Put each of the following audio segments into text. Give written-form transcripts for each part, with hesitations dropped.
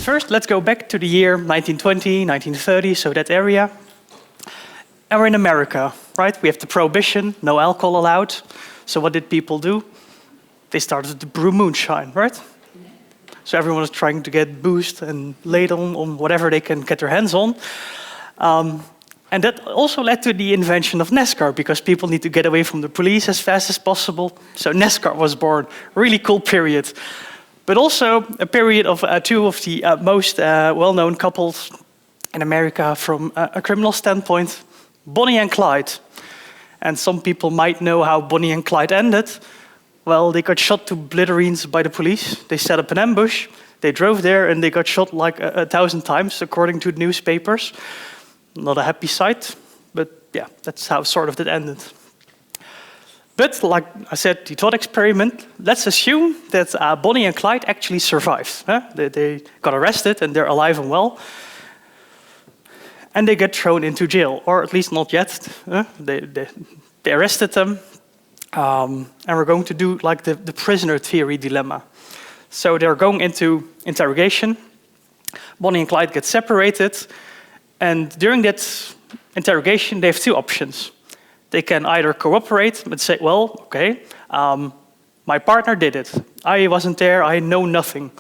first, let's go back to the year 1920, 1930, so that area. And we're in America, right? We have the prohibition, no alcohol allowed. So what did people do? They started to brew moonshine, right? So everyone was trying to get boozed and laid on whatever they can get their hands on. And that also led to the invention of NASCAR, because people need to get away from the police as fast as possible. So NASCAR was born. Really cool period. But also a period of two of the most well-known couples in America from a criminal standpoint, Bonnie and Clyde. And some people might know how Bonnie and Clyde ended. Well, they got shot to smithereens by the police. They set up an ambush. They drove there and they got shot like 1,000 times, according to the newspapers. Not a happy sight, but yeah, that's how sort of that ended. But like I said, the thought experiment, let's assume that Bonnie and Clyde actually survived. They got arrested and they're alive and well. And they get thrown into jail, or at least not yet. They arrested them. And we're going to do like the prisoner theory dilemma. So they're going into interrogation. Bonnie and Clyde get separated. And during that interrogation, they have two options. They can either cooperate and say, well, okay, my partner did it. I wasn't there, I know nothing.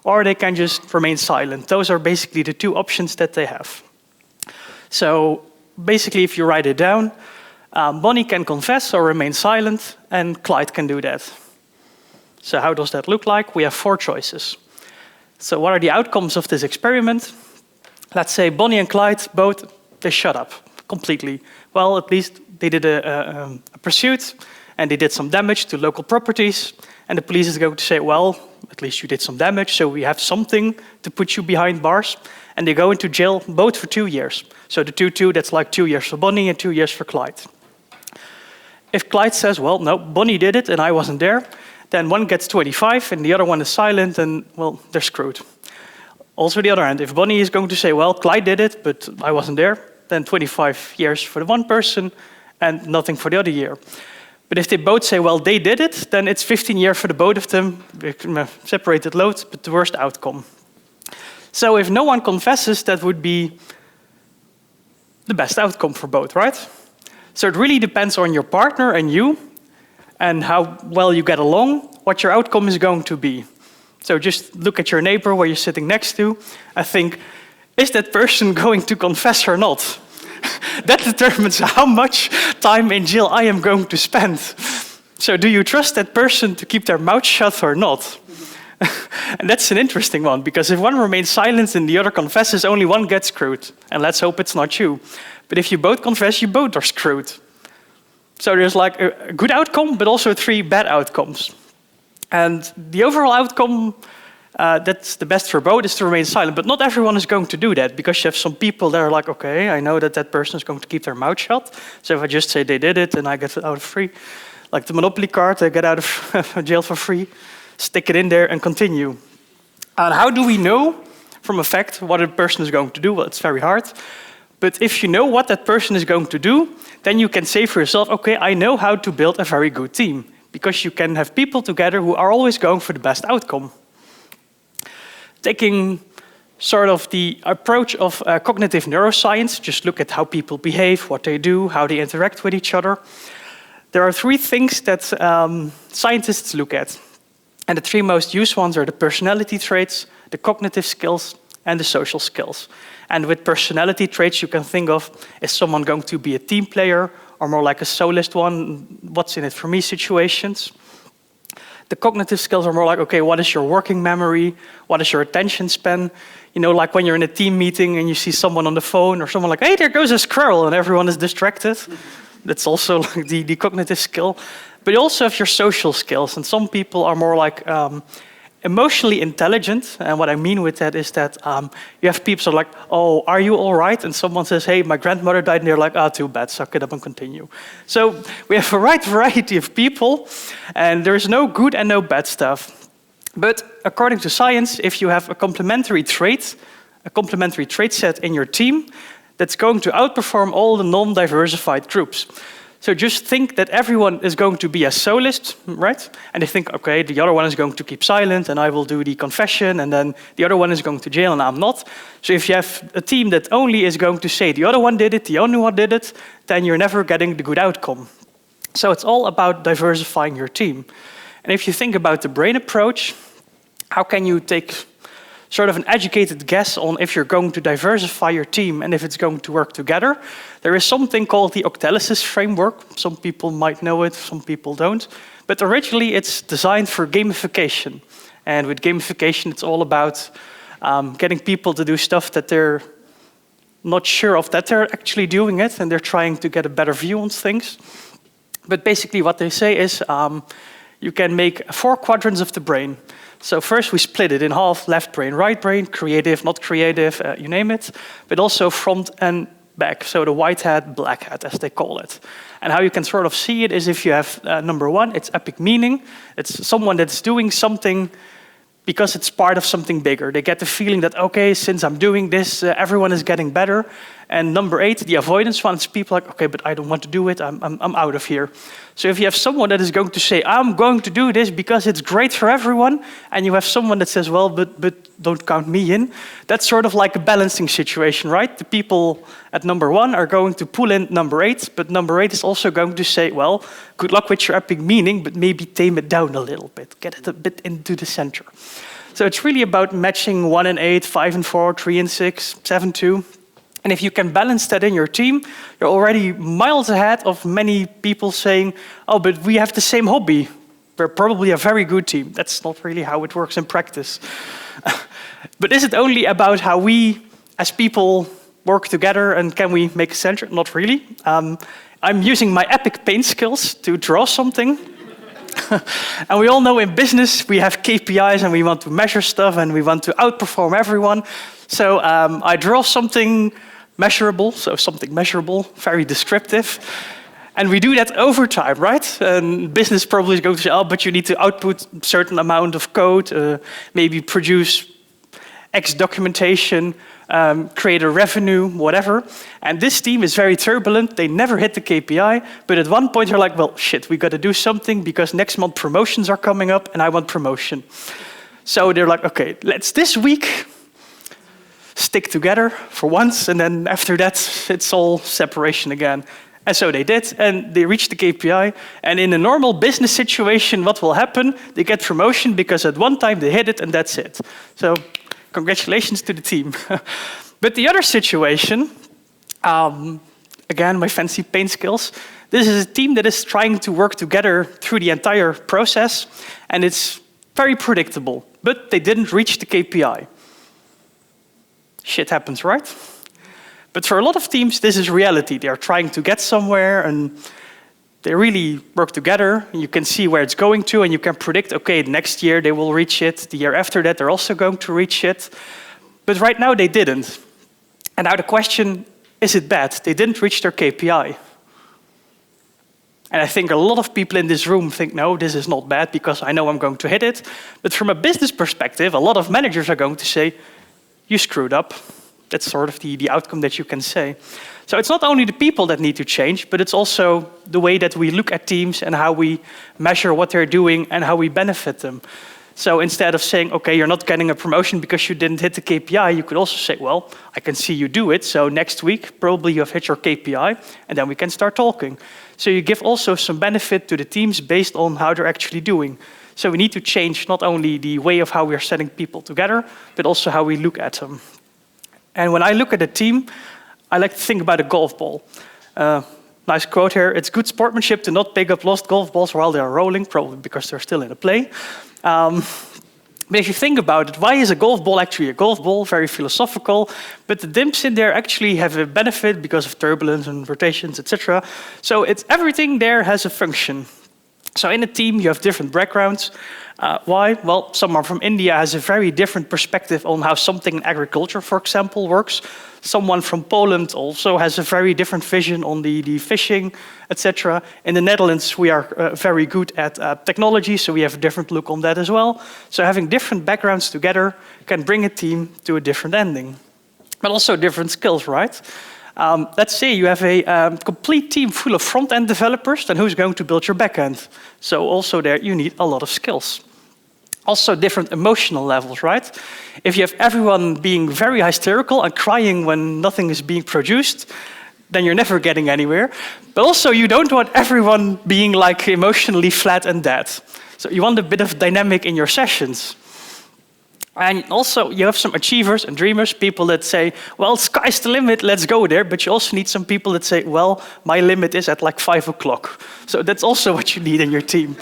Or they can just remain silent. Those are basically the two options that they have. So basically, if you write it down, Bonnie can confess or remain silent, and Clyde can do that. So how does that look like? We have four choices. So what are the outcomes of this experiment? Let's say Bonnie and Clyde both, they shut up completely. Well, at least they did a pursuit, and they did some damage to local properties, and the police is going to say, well, at least you did some damage, so we have something to put you behind bars. And they go into jail both for 2 years. So the 2-2, that's like 2 years for Bonnie and 2 years for Clyde. If Clyde says, well, no, Bonnie did it and I wasn't there, then one gets 25 and the other one is silent and, well, they're screwed. Also the other hand, if Bonnie is going to say, well, Clyde did it, but I wasn't there, then 25 years for the one person and nothing for the other year. But if they both say, well, they did it, then it's 15 years for the both of them, separated loads, but the worst outcome. So if no one confesses, that would be the best outcome for both, right? So it really depends on your partner and you, and how well you get along, what your outcome is going to be. So just look at your neighbor where you're sitting next to, and think, is that person going to confess or not? That determines how much time in jail I am going to spend. So do you trust that person to keep their mouth shut or not? And that's an interesting one, because if one remains silent and the other confesses, only one gets screwed. And let's hope it's not you. But if you both confess, you both are screwed. So there's like a good outcome, but also 3 bad outcomes. And the overall outcome that's the best for both is to remain silent. But not everyone is going to do that, because you have some people that are like, okay, I know that that person is going to keep their mouth shut. So if I just say they did it, then I get out of free. Like the Monopoly card, I get out of jail for free. Stick it in there and continue. And how do we know from a fact what a person is going to do? Well, it's very hard. But if you know what that person is going to do, then you can say for yourself, okay, I know how to build a very good team. Because you can have people together who are always going for the best outcome. Taking sort of the approach of cognitive neuroscience, just look at how people behave, what they do, how they interact with each other. There are 3 things that scientists look at. And the 3 most used ones are the personality traits, the cognitive skills, and the social skills. And with personality traits, you can think of, is someone going to be a team player, or more like a soloist one, what's in it for me situations. The cognitive skills are more like, okay, what is your working memory? What is your attention span? You know, like when you're in a team meeting and you see someone on the phone, or someone like, hey, there goes a squirrel, and everyone is distracted. That's also like the cognitive skill. But you also have your social skills, and some people are more like emotionally intelligent. And what I mean with that is that you have people who are like, oh, are you all right? And someone says, hey, my grandmother died, and they're like, oh, too bad, suck it up and continue. So we have a wide variety of people, and there's no good and no bad stuff. But according to science, if you have a complementary trait set in your team, that's going to outperform all the non-diversified groups. So just think that everyone is going to be a soloist, right? And they think, okay, the other one is going to keep silent and I will do the confession, and then the other one is going to jail and I'm not. So if you have a team that only is going to say the other one did it, the only one did it, then you're never getting the good outcome. So it's all about diversifying your team. And if you think about the brain approach, how can you take sort of an educated guess on if you're going to diversify your team and if it's going to work together? There is something called the Octalysis framework. Some people might know it, some people don't. But originally it's designed for gamification. And with gamification, it's all about getting people to do stuff that they're not sure of that they're actually doing it, and they're trying to get a better view on things. But basically what they say is you can make 4 quadrants of the brain. So first we split it in half, left brain, right brain, creative, not creative, you name it, but also front and back. So the white hat, black hat, as they call it. And how you can sort of see it is if you have number 1, it's epic meaning. It's someone that's doing something because it's part of something bigger. They get the feeling that, okay, since I'm doing this, everyone is getting better. And number 8, the avoidance one, it's people like, okay, but I don't want to do it, I'm out of here. So if you have someone that is going to say, I'm going to do this because it's great for everyone, and you have someone that says, well, but don't count me in, that's sort of like a balancing situation, right? The people at number 1 are going to pull in number 8, but number 8 is also going to say, well, good luck with your epic meaning, but maybe tame it down a little bit, get it a bit into the center. So it's really about matching 1 and 8, 5 and 4, 3 and 6, 7, 2. And if you can balance that in your team, you're already miles ahead of many people saying, oh, but we have the same hobby. We're probably a very good team. That's not really how it works in practice. But is it only about how we, as people, work together and can we make a center? Not really. I'm using my epic paint skills to draw something. And we all know in business we have KPIs and we want to measure stuff and we want to outperform everyone. So I draw something measurable, so something measurable, very descriptive. And we do that over time, right? And business probably is going to say, oh, but you need to output a certain amount of code, maybe produce X documentation, create a revenue, whatever. And this team is very turbulent. They never hit the KPI. But at one point, you're like, well, shit, we got to do something because next month promotions are coming up and I want promotion. So they're like, okay, let's this week stick together for once. And then after that, it's all separation again. And so they did, and they reached the KPI. And in a normal business situation, what will happen? They get promotion because at one time they hit it and that's it. So congratulations to the team. But the other situation, again, my fancy paint skills, this is a team that is trying to work together through the entire process, and it's very predictable, but they didn't reach the KPI. Shit happens, right? But for a lot of teams, this is reality. They are trying to get somewhere, and they really work together. You can see where it's going to, and you can predict, okay, next year they will reach it. The year after that, they're also going to reach it. But right now, they didn't. And now the question, is it bad? They didn't reach their KPI. And I think a lot of people in this room think, no, this is not bad because I know I'm going to hit it. But from a business perspective, a lot of managers are going to say, you screwed up. That's sort of the outcome that you can say. So it's not only the people that need to change, but it's also the way that we look at teams and how we measure what they're doing and how we benefit them. So instead of saying, okay, you're not getting a promotion because you didn't hit the KPI, you could also say, well, I can see you do it. So next week, probably you have hit your KPI, and then we can start talking. So you give also some benefit to the teams based on how they're actually doing. So we need to change not only the way of how we're setting people together, but also how we look at them. And when I look at a team, I like to think about a golf ball. Nice quote here. It's good sportsmanship to not pick up lost golf balls while they are rolling, probably because they're still in a play. But if you think about it, why is a golf ball actually a golf ball? Very philosophical. But the dimps in there actually have a benefit because of turbulence and rotations, etc. So it's everything there has a function. So in a team, you have different backgrounds. Why? Well, someone from India has a very different perspective on how something in agriculture, for example, works. Someone from Poland also has a very different vision on the fishing, etc. In the Netherlands, we are very good at technology, so we have a different look on that as well. So having different backgrounds together can bring a team to a different ending. But also different skills, right? Let's say you have a complete team full of front-end developers, then who's going to build your back-end? So also there you need a lot of skills. Also different emotional levels, right? If you have everyone being very hysterical and crying when nothing is being produced, then you're never getting anywhere. But also you don't want everyone being like emotionally flat and dead. So you want a bit of dynamic in your sessions. And also you have some achievers and dreamers, people that say, well, sky's the limit, let's go there. But you also need some people that say, well, my limit is at like 5 o'clock. So that's also what you need in your team.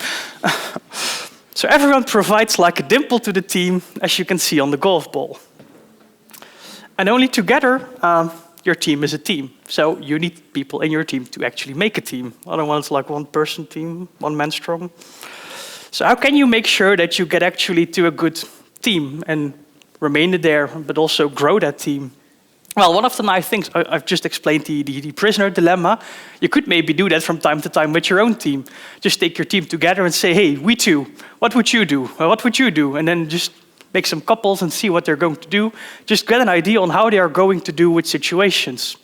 So everyone provides like a dimple to the team, as you can see on the golf ball. And only together, your team is a team. So you need people in your team to actually make a team. Otherwise, it's like one-person team, one man strong. So how can you make sure that you get actually to a good team and remain there, but also grow that team? Well, one of the nice things, I've just explained the prisoner dilemma. You could maybe do that from time to time with your own team. Just take your team together and say, hey, we two, what would you do? Well, what would you do? And then just make some couples and see what they're going to do. Just get an idea on how they are going to do with situations.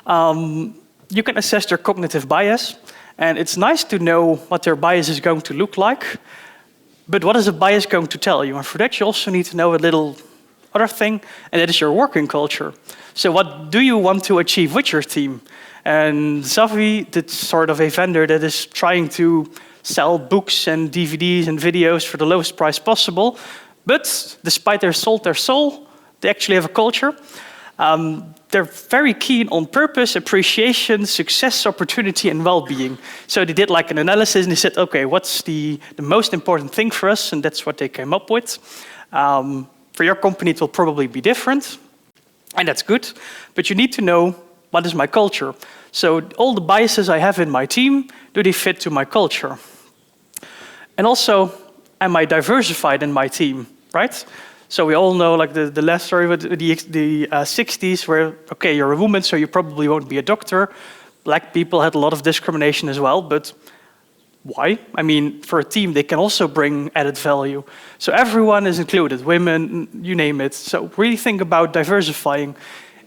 You can assess their cognitive bias. And it's nice to know what their bias is going to look like. But what is a bias going to tell you? And for that, you also need to know a little other thing, and that is your working culture. So what do you want to achieve with your team? And Xavi, that's sort of a vendor that is trying to sell books and DVDs and videos for the lowest price possible. But despite they've sold their soul, they actually have a culture. They're very keen on purpose, appreciation, success, opportunity, and well-being. So they did like an analysis and they said, okay, what's the most important thing for us? And that's what they came up with. For your company, it will probably be different, and that's good. But you need to know, what is my culture? So all the biases I have in my team, do they fit to my culture? And also, am I diversified in my team, right? So we all know like the last story with the 60s where, okay, you're a woman, so you probably won't be a doctor. Black people had a lot of discrimination as well, but why? I mean, for a team, they can also bring added value. So everyone is included, women, you name it. So really think about diversifying.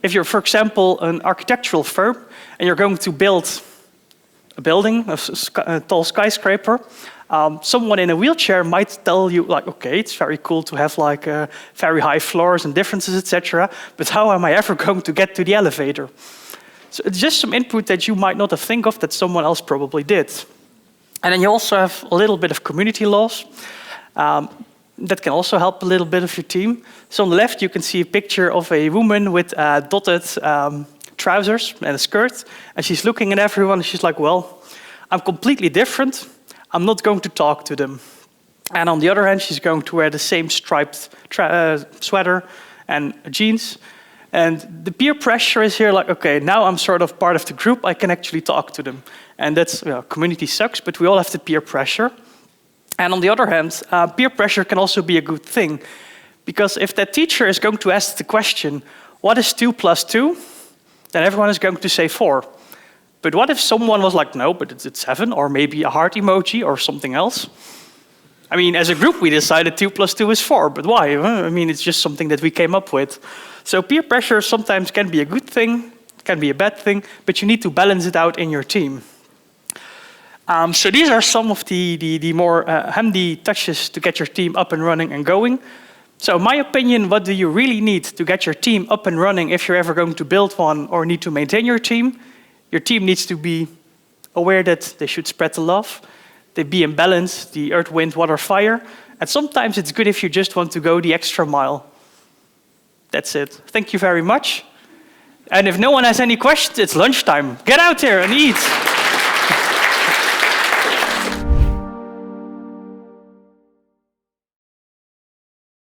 If you're, for example, an architectural firm and you're going to build a building, a tall skyscraper, someone in a wheelchair might tell you, like, okay, it's very cool to have like very high floors and differences, etc. But how am I ever going to get to the elevator? So it's just some input that you might not have think of that someone else probably did. And then you also have a little bit of community laws. That can also help a little bit of your team. So on the left, you can see a picture of a woman with dotted trousers and a skirt. And she's looking at everyone and she's like, well, I'm completely different. I'm not going to talk to them. And on the other hand, she's going to wear the same striped sweater and jeans. And the peer pressure is here like, okay, now I'm sort of part of the group, I can actually talk to them. And that's, community sucks, but we all have the peer pressure. And on the other hand, peer pressure can also be a good thing. Because if that teacher is going to ask the question, what is 2 plus 2? Then everyone is going to say 4. But what if someone was like, no, but it's 7, or maybe a heart emoji or something else? I mean, as a group, we decided 2 plus 2 is 4, but why? I mean, it's just something that we came up with. So peer pressure sometimes can be a good thing, can be a bad thing, but you need to balance it out in your team. So these are some of the more handy touches to get your team up and running and going. So in my opinion, what do you really need to get your team up and running if you're ever going to build one or need to maintain your team? Your team needs to be aware that they should spread the love. They be in balance, the earth, wind, water, fire. And sometimes it's good if you just want to go the extra mile. That's it. Thank you very much. And if no one has any questions, it's lunchtime. Get out there and eat.